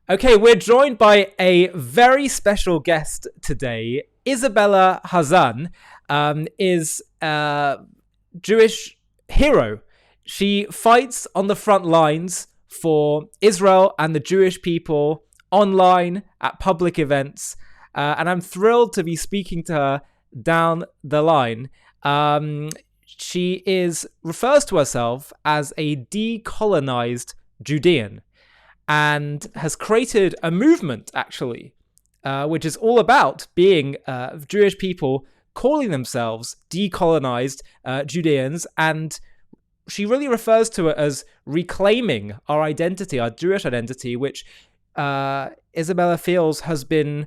Okay, we're joined by a very special guest today. Ysabella Hazan is a Jewish hero. She fights on the front lines for Israel and the Jewish people online at public events. And I'm thrilled to be speaking to her down the line. She refers to herself as a decolonized Judean and has created a movement, actually, which is all about being Jewish people calling themselves decolonized Judeans. And she really refers to it as reclaiming our identity, our Jewish identity, which Ysabella feels has been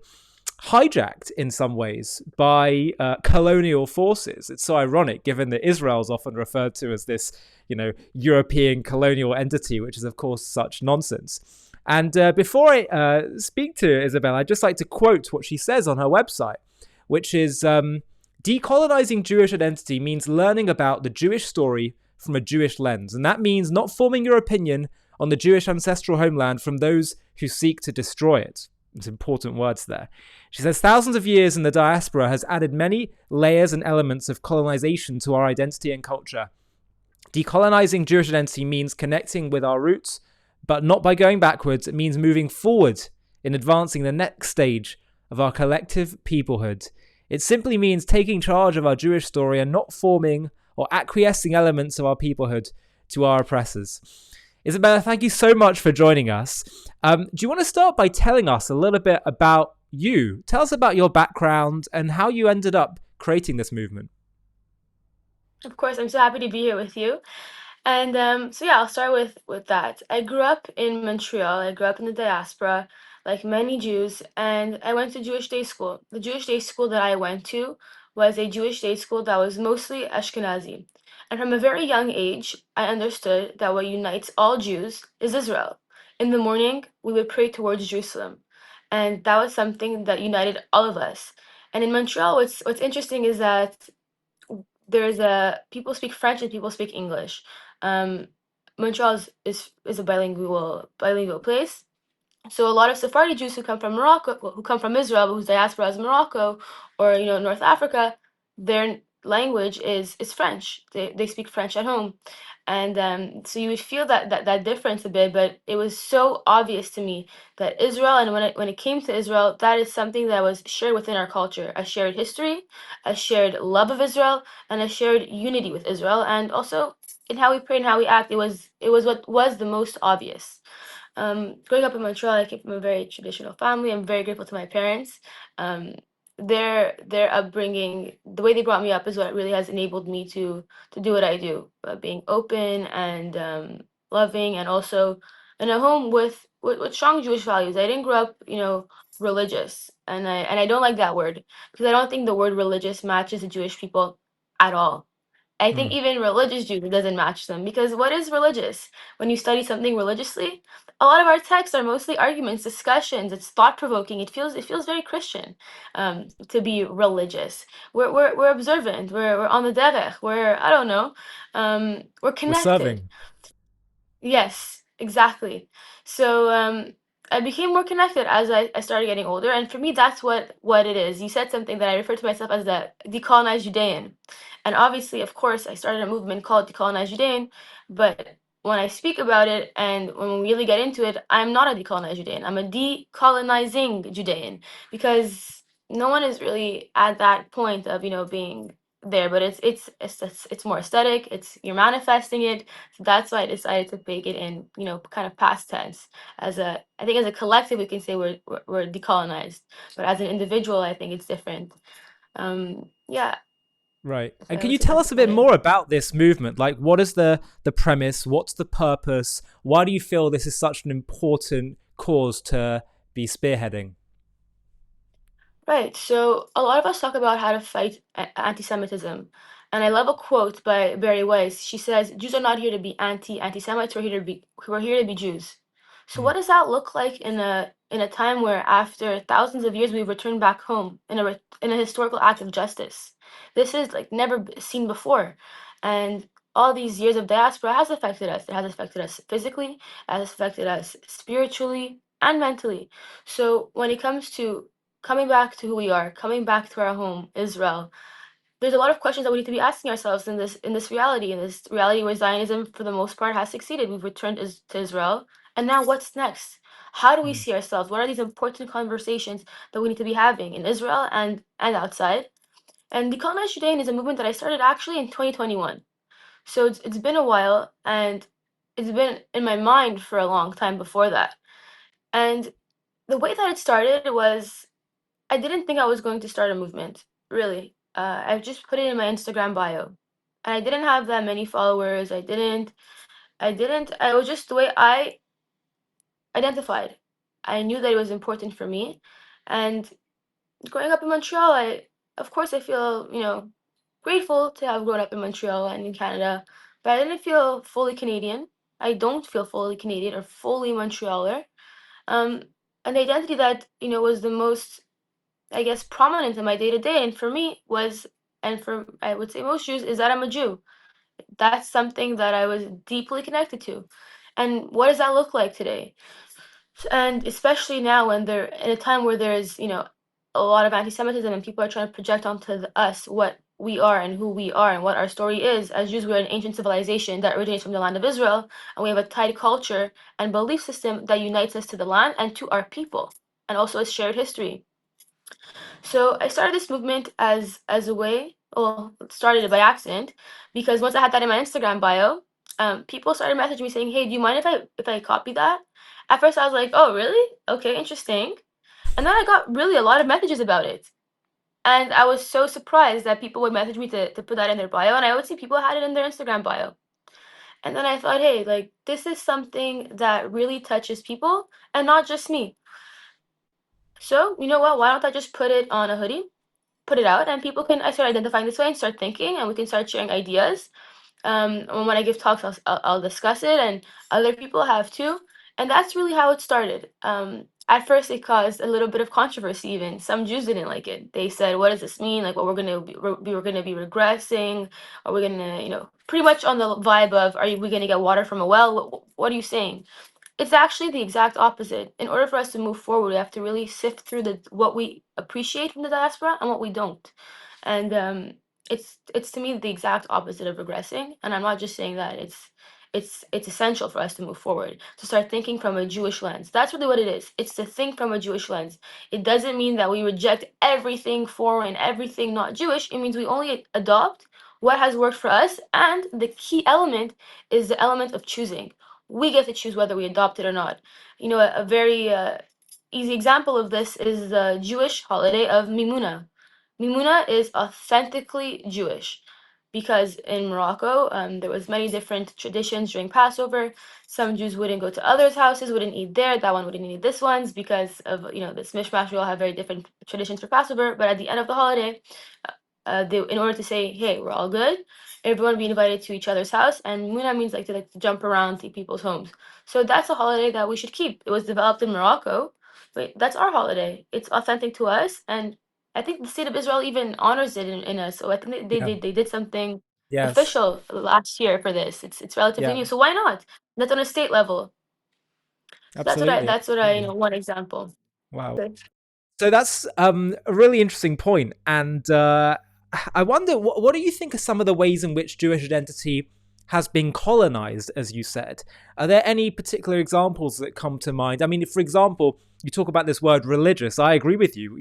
hijacked in some ways by colonial forces. It's so ironic, given that Israel is often referred to as this, European colonial entity, which is, of course, such nonsense. And before I speak to Ysabella, I'd just like to quote what she says on her website, which is decolonizing Jewish identity means learning about the Jewish story from a Jewish lens. And that means not forming your opinion on the Jewish ancestral homeland from those who seek to destroy it. It's important words there. She says thousands of years in the diaspora has added many layers and elements of colonization to our identity and culture. Decolonizing Jewish identity means connecting with our roots, but not by going backwards. It means moving forward in advancing the next stage of our collective peoplehood. It simply means taking charge of our Jewish story and not forming or acquiescing elements of our peoplehood to our oppressors. Ysabella, thank you so much for joining us. Do you want to start by telling us a little bit about you? Tell us about your background and how you ended up creating this movement. Of course, I'm so happy to be here with you. And I'll start with that. I grew up in Montreal. I grew up in the diaspora, like many Jews, and I went to Jewish day school. The Jewish day school that I went to was a Jewish day school that was mostly Ashkenazi. And from a very young age, I understood that what unites all Jews is Israel. In the morning, we would pray towards Jerusalem, and that was something that united all of us. And in Montreal, what's interesting is that there's a people speak French and people speak English. Um, Montreal is a bilingual place. So a lot of Sephardi Jews who come from Morocco, who come from Israel, but whose diaspora is Morocco or North Africa, their language is French. They speak French at home, and so you would feel that difference a bit. But it was so obvious to me that Israel, and when it came to Israel, that is something that was shared within our culture, a shared history, a shared love of Israel, and a shared unity with Israel, and also in how we pray and how we act. It was what was the most obvious. Growing up in Montreal, I came from a very traditional family. I'm very grateful to my parents. Um, their upbringing, the way they brought me up, is what really has enabled me to do what I do, being open and loving, and also in a home with strong Jewish values. I didn't grow up, religious, and I don't like that word because I don't think the word religious matches the Jewish people at all. I think Mm. even religious Jews, it doesn't match them, because what is religious? When you study something religiously, a lot of our texts are mostly arguments, discussions. It's thought provoking. It feels very Christian, to be religious. We're observant. We're on the derech. We're, I don't know. We're We're connected. serving. Yes, exactly. So I became more connected as I started getting older, and for me, that's what it is. You said something that I refer to myself as the decolonized Judean, and obviously, of course, I started a movement called Decolonized Judean. But when I speak about it and when we really get into it, I'm not a decolonized Judean. I'm a decolonizing Judean, because no one is really at that point of being there, but it's more aesthetic. It's You're manifesting it. So that's why I decided to make it in, kind of past tense. I think as a collective, we can say we're decolonized, but as an individual, I think it's different. Yeah, Right. if And I can was you to tell best us a bit explain it. more about this movement? Like, what is the premise? What's the purpose? Why do you feel this is such an important cause to be spearheading? Right. So a lot of us talk about how to fight anti-Semitism, and I love a quote by Barry Weiss. She says, "Jews are not here to be anti-Semites. We're here to be Jews." So Mm. what does that look like in a time where, after thousands of years, we've returned back home in a historical act of justice? This is like never seen before, and all these years of diaspora has affected us. It has affected us physically, it has affected us spiritually. and mentally. So when it comes to coming back to who we are, coming back to our home, Israel, there's a lot of questions that we need to be asking ourselves in this reality where Zionism for the most part has succeeded. We've returned to Israel, and now what's next? How do we Mm. see ourselves? What are these important conversations that we need to be having in Israel and outside? And decolonized Judaism is a movement that I started actually in 2021. So it's been a while, and it's been in my mind for a long time before that. And the way that it started was I didn't think I was going to start a movement, really. I just put it in my Instagram bio. And I didn't have that many followers. I was just the way I identified. I knew that it was important for me. And growing up in Montreal, of course, I feel, grateful to have grown up in Montreal and in Canada, but I didn't feel fully Canadian. I don't feel fully Canadian or fully Montrealer. Um, and the identity that, was the most, I guess, prominent in my day to day, and for me was, and for I would say most Jews, is that I'm a Jew. That's something that I was deeply connected to. And what does that look like today? And especially now when they're in a time where there's, a lot of anti-Semitism and people are trying to project onto us what we are and who we are and what our story is. As Jews, we're an ancient civilization that originates from the land of Israel, and we have a tight culture and belief system that unites us to the land and to our people, and also a shared history. So I started this movement as a way, well, started it by accident, because once I had that in my Instagram bio, people started messaging me saying, "Hey, do you mind if I copy that?" At first, I was like, "Oh, really? Okay, interesting." And then I got really a lot of messages about it, and I was so surprised that people would message me to put that in their bio, and I would see people had it in their Instagram bio. And then I thought, hey, like this is something that really touches people, and not just me. So you know what? Why don't I just put it on a hoodie? Put it out and people can I start identifying this way and start thinking and we can start sharing ideas. And when I give talks, I'll discuss it and other people have too. And that's really how it started. At first, it caused a little bit of controversy. Even some Jews didn't like it. They said, "What does this mean? Like, what we're gonna be regressing? Are we gonna, pretty much on the vibe of, we gonna get water from a well? What are you saying?" It's actually the exact opposite. In order for us to move forward, we have to really sift through the what we appreciate from the diaspora and what we don't. And it's to me the exact opposite of regressing. And I'm not just saying that. It's essential for us to move forward, to start thinking from a Jewish lens. That's really what it is. It's to think from a Jewish lens. It doesn't mean that we reject everything foreign, everything not Jewish. It means we only adopt what has worked for us. And the key element is the element of choosing. We get to choose whether we adopt it or not. A very easy example of this is the Jewish holiday of Mimuna. Mimuna is authentically Jewish because in Morocco, there was many different traditions during Passover. Some Jews wouldn't go to others' houses, wouldn't eat there. That one wouldn't eat this one's because of this mishmash. We all have very different traditions for Passover. But at the end of the holiday, in order to say, hey, we're all good, everyone be invited to each other's house, and Muna means like to jump around to people's homes. So that's a holiday that we should keep. It was developed in Morocco, but that's our holiday. It's authentic to us, and I think the state of Israel even honors it in us. So I think Yeah. they did something Yes. official last year for this. It's relatively Yeah. new, so why not? That's on a state level. So Absolutely. that's what I Absolutely. one example. Wow. Okay. So that's a really interesting point, and I wonder what do you think are some of the ways in which Jewish identity has been colonized, as you said. Are there any particular examples that come to mind? I mean, for example, you talk about this word religious. I agree with you.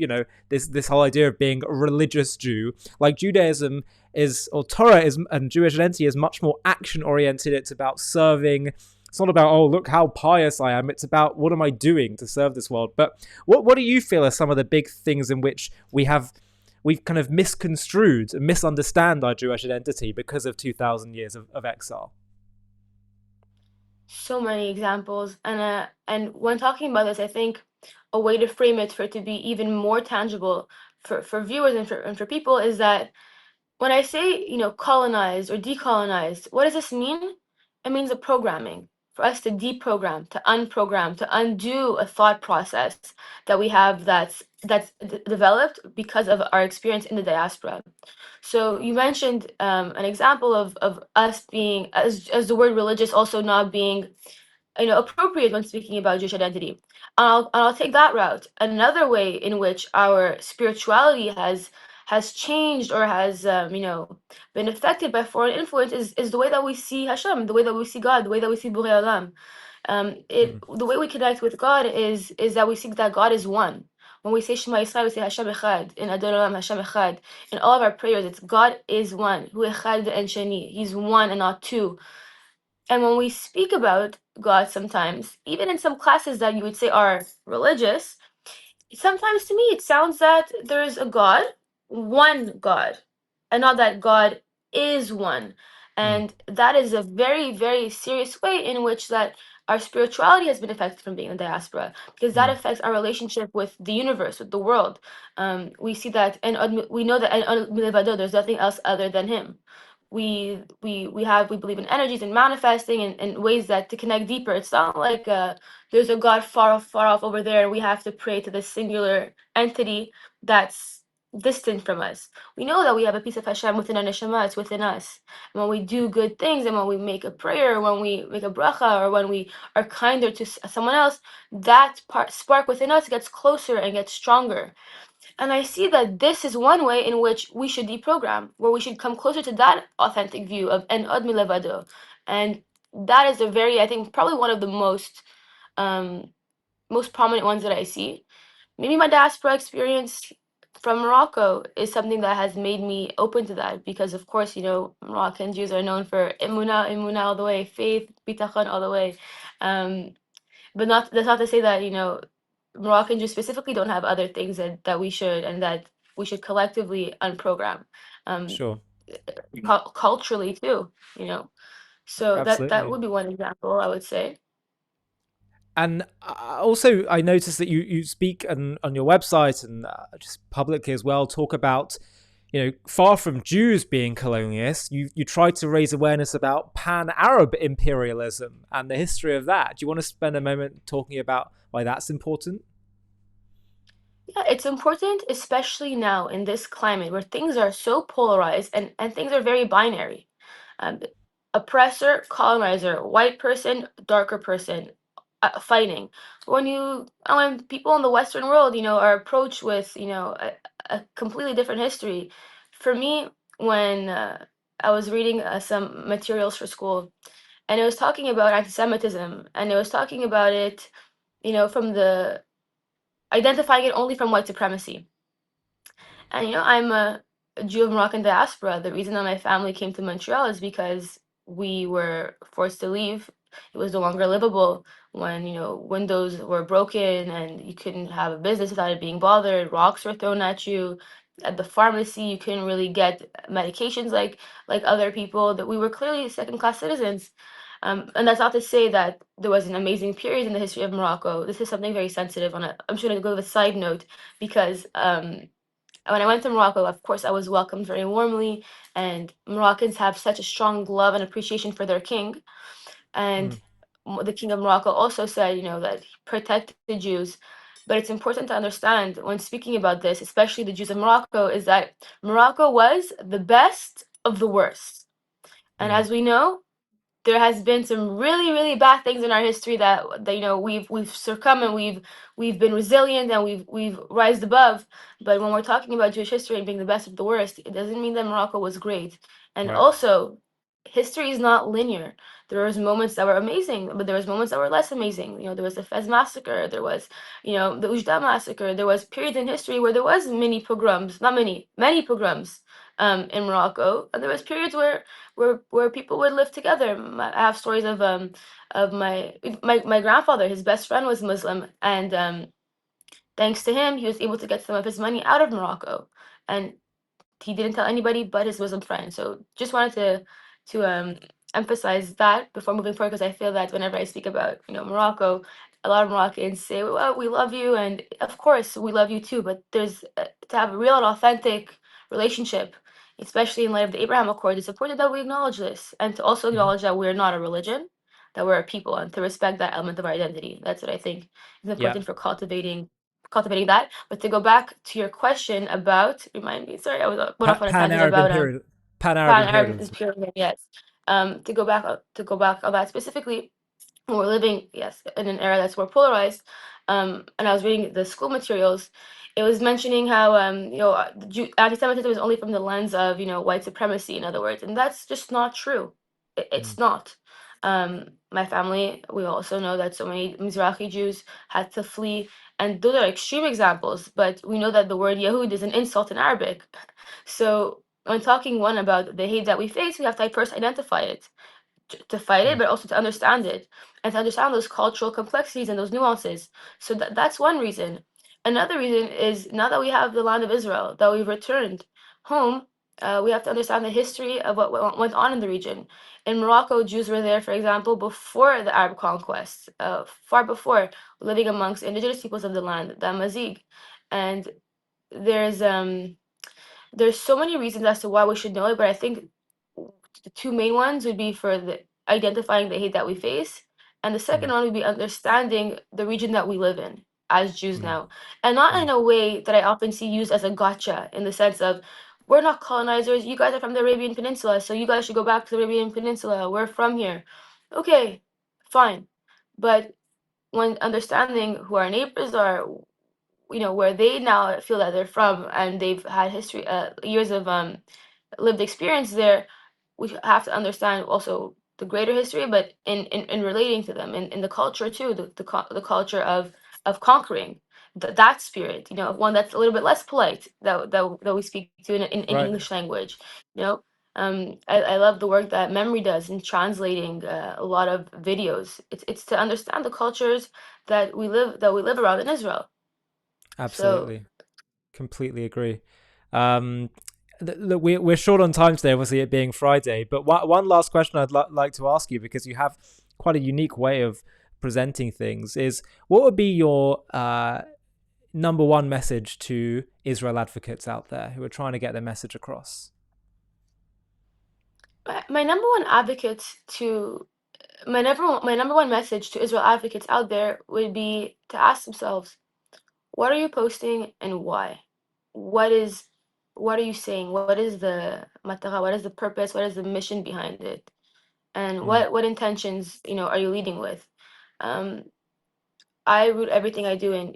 This whole idea of being a religious Jew, like Judaism is, or Torah is, and Jewish identity is much more action oriented. It's about serving. It's not about, oh, look how pious I am. It's about what am I doing to serve this world. But what do you feel are some of the big things in which we've kind of misconstrued and misunderstand our Jewish identity because of 2,000 years of exile? So many examples, and when talking about this, I think a way to frame it for it to be even more tangible for viewers and for people is that when I say, colonized or decolonized, what does this mean? It means a programming. For us to deprogram, to unprogram, to undo a thought process that we have that's developed because of our experience in the diaspora. So you mentioned an example of us being, as the word religious also not being appropriate when speaking about Jewish identity. I'll take that route. Another way in which our spirituality has changed or has been affected by foreign influence is the way that we see Hashem, the way that we see God, the way that we see Borei Olam. Mm. The way we connect with God is that we see that God is one. When we say Shema Yisrael, we say Hashem Echad. In Adon Olam, Hashem Echad. In all of our prayers, it's God is one. Hu Echad and Sheni. He's one and not two. And when we speak about God sometimes, even in some classes that you would say are religious, sometimes to me it sounds that there is a God, one God, and not that God is one. Mm. And that is a very, very serious way in which that our spirituality has been affected from being in the diaspora, because that Mm. affects our relationship with the universe, with the world. We see that, and we know that there's nothing else other than Him. We believe in energies and manifesting and ways that to connect deeper. It's not like there's a God far off over there and we have to pray to this singular entity that's distant from us. We know that we have a piece of Hashem within our neshama, it's within us. And when we do good things and when we make a prayer, when we make a bracha, or when we are kinder to someone else, that spark within us gets closer and gets stronger. And I see that this is one way in which we should deprogram, where we should come closer to that authentic view of En Od Milevado. And that is a very, I think, probably one of the um, most prominent ones that I see. Maybe my diaspora experience from Morocco is something that has made me open to that because, of course, Moroccan Jews are known for imuna all the way, faith, bitachon all the way. Um, but not that's not to say that Moroccan Jews specifically don't have other things that we should and that we should collectively unprogram, um, Sure. culturally too. You know, so that Absolutely. would be one example I would say. And also, I noticed that you speak on your website and just publicly as well, talk about, far from Jews being colonialists, you try to raise awareness about pan-Arab imperialism and the history of that. Do you want to spend a moment talking about why that's important? Yeah, it's important, especially now in this climate where things are so polarized and things are very binary. Um, Oppressor, colonizer, white person, darker person, fighting. When people in the Western world, are approached with, a completely different history. For me, when I was reading some materials for school, and it was talking about anti-Semitism, and it was talking about it, from the identifying it only from white supremacy. And I'm a Jew of Moroccan diaspora. The reason that my family came to Montreal is because we were forced to leave. It was no longer livable when, windows were broken and you couldn't have a business without it being bothered. Rocks were thrown at you. At the pharmacy, you couldn't really get medications like other people. That we were clearly second-class citizens. And that's not to say that there was an amazing period in the history of Morocco. This is something very sensitive. I'm just going to go with a side note because when I went to Morocco, of course, I was welcomed very warmly, and Moroccans have such a strong love and appreciation for their king. And Mm. the king of Morocco also said, that he protected the Jews. But it's important to understand when speaking about this, especially the Jews of Morocco, is that Morocco was the best of the worst. And Mm. as we know, there has been some really really bad things in our history that we've succumbed and we've been resilient and we've rised above. But when we're talking about Jewish history and being the best of the worst, it doesn't mean that Morocco was great. And Right. also, history is not linear. There was moments that were amazing, but there was moments that were less amazing. There was the Fez massacre, there was the Ujda massacre. There was periods in history where there was many pogroms, not many pogroms, in Morocco, and there was periods where people would live together. I have stories of my grandfather. His best friend was Muslim, and thanks to him, he was able to get some of his money out of Morocco, and he didn't tell anybody but his Muslim friend. So just wanted to emphasize that before moving forward, because I feel that whenever I speak about Morocco, a lot of Moroccans say, "Well, we love you," and of course we love you too. But there's to have a real and authentic relationship, especially in light of the Abraham Accord. It's important that we acknowledge this and to also Mhm. acknowledge that we're not a religion, that we're a people, and to respect that element of our identity. That's what I think is Yeah. important for cultivating that. But to go back to your question about, remind me, sorry, I went off on a tangent Pan-Arab about Pan-Arab pan-Arab imperialism. imperialism. Yes. To go back on that specifically, we're living, yes, in an era that's more polarized. And I was reading the school materials. It was mentioning how anti-Semitism is only from the lens of white supremacy, in other words, and that's just not true. It's Mm. not. My family, we also know that so many Mizrahi Jews had to flee, and those are extreme examples. But we know that the word Yahud is an insult in Arabic. So when talking one about the hate that we face, we have to first identify it to fight it, Mm. but also to understand it and to understand those cultural complexities and those nuances. So that's one reason. Another reason is now that we have the land of Israel, that we've returned home, we have to understand the history of what went on in the region. In Morocco, Jews were there, for example, before the Arab conquest, far before, living amongst indigenous peoples of the land, the Amazigh. And there's there's so many reasons as to why we should know it, but I think the two main ones would be for the identifying the hate that we face, and the second Mm. one would be understanding the region that we live in as Jews Mm. now, and not in Mm. a way that I often see used as a gotcha, in the sense of we're not colonizers. You guys are from the Arabian Peninsula, so you guys should go back to the Arabian Peninsula. We're from here. Okay, fine, but when understanding who our neighbors are, where they now feel that they're from, and they've had history, years of lived experience there, we have to understand also the greater history, but in relating to them, in the culture too, the culture of conquering, that spirit, one that's a little bit less polite, that we speak to in Right. English language, you know. I love the work that Memory does in translating a lot of videos. It's to understand the cultures that we live around in Israel. So Absolutely. Completely agree. Um, look, we're short on time today, obviously it being Friday. But one last question I'd like to ask you, because you have quite a unique way of presenting things, is what would be your number one message to Israel advocates out there who are trying to get their message across? my number one advocate to my number one message to Israel advocates out there would be to ask themselves, what are you posting and why? What is what are you saying? What is the matara? What is the purpose? What is the mission behind it? And Mm. what intentions, are you leading with? Um, I root everything I do in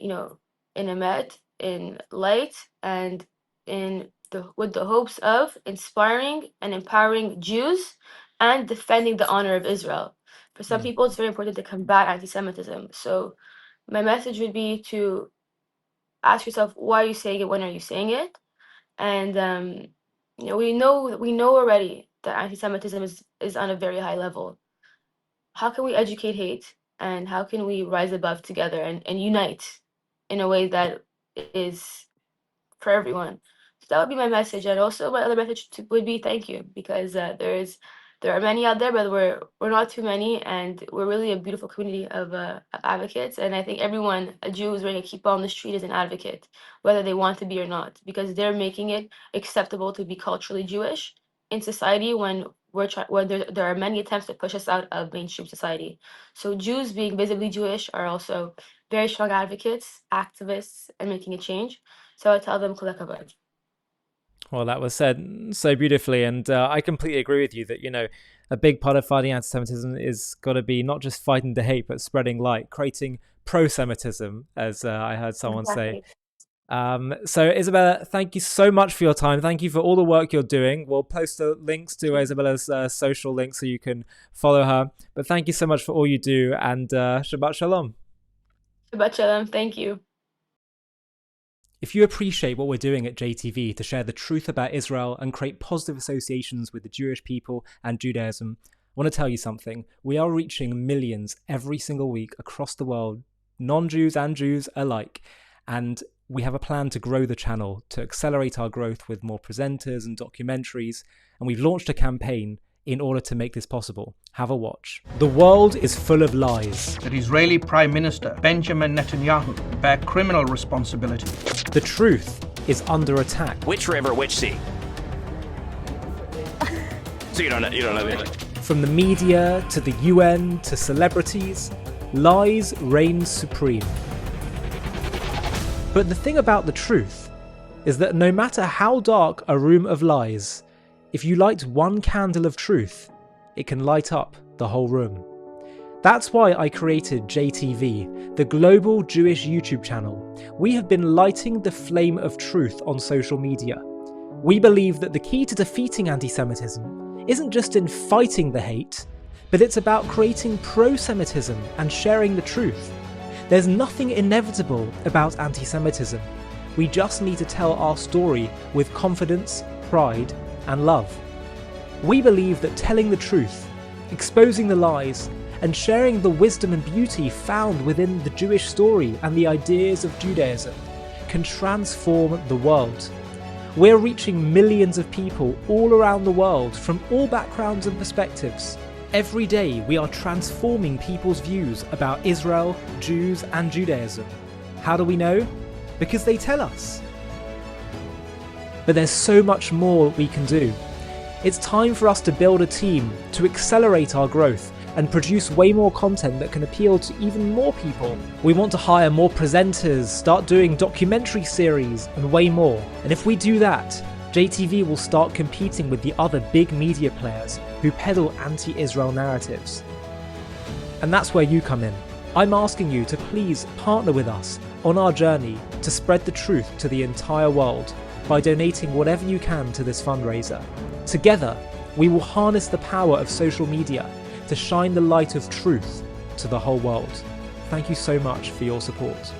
emet, in light, and in the with the hopes of inspiring and empowering Jews and defending the honor of Israel. For some Mm. people, it's very important to combat anti-Semitism. So my message would be to ask yourself, why are you saying it? When are you saying it? And we know already that anti-Semitism is on a very high level. How can we educate hate, and how can we rise above together and unite in a way that is for everyone? So that would be my message, and also my other message would be thank you, because there are many out there, but we're not too many, and we're really a beautiful community of advocates. And I think everyone, a Jew who's wearing a kippah on the street, is an advocate, whether they want to be or not, because they're making it acceptable to be culturally Jewish in society when there are many attempts to push us out of mainstream society. So Jews being visibly Jewish are also very strong advocates, activists, and making a change. So I tell them kol hakavod. Well, that was said so beautifully, and I completely agree with you that a big part of fighting anti-Semitism is got to be not just fighting the hate, but spreading light, creating pro-Semitism, as I heard someone say. Exactly. So Ysabella, thank you so much for your time. Thank you for all the work you're doing. We'll post the links to Isabella's social links so you can follow her. But thank you so much for all you do, and Shabbat Shalom. Shabbat shalom. Thank you. If you appreciate what we're doing at JTV to share the truth about Israel and create positive associations with the Jewish people and Judaism, I want to tell you something. We are reaching millions every single week across the world, non-Jews and Jews alike. And we have a plan to grow the channel, to accelerate our growth with more presenters and documentaries. And we've launched a campaign in order to make this possible. Have a watch. The world is full of lies. That Israeli Prime Minister Benjamin Netanyahu bear criminal responsibility. The truth is under attack. Which river, which sea? So you don't know the. From the media to the UN to celebrities, lies reign supreme. But the thing about the truth is that no matter how dark a room of lies, if you light one candle of truth, it can light up the whole room. That's why I created JTV, the global Jewish YouTube channel. We have been lighting the flame of truth on social media. We believe that the key to defeating anti-Semitism isn't just in fighting the hate, but it's about creating pro-Semitism and sharing the truth. There's nothing inevitable about anti-Semitism. We just need to tell our story with confidence, pride, and love. We believe that telling the truth, exposing the lies, and sharing the wisdom and beauty found within the Jewish story and the ideas of Judaism can transform the world. We're reaching millions of people all around the world from all backgrounds and perspectives. Every day we are transforming people's views about Israel, Jews, and Judaism. How do we know? Because they tell us. But there's so much more we can do. It's time for us to build a team to accelerate our growth and produce way more content that can appeal to even more people. We want to hire more presenters, start doing documentary series, and way more. And if we do that, JTV will start competing with the other big media players who peddle anti-Israel narratives. And that's where you come in. I'm asking you to please partner with us on our journey to spread the truth to the entire world by donating whatever you can to this fundraiser. Together, we will harness the power of social media to shine the light of truth to the whole world. Thank you so much for your support.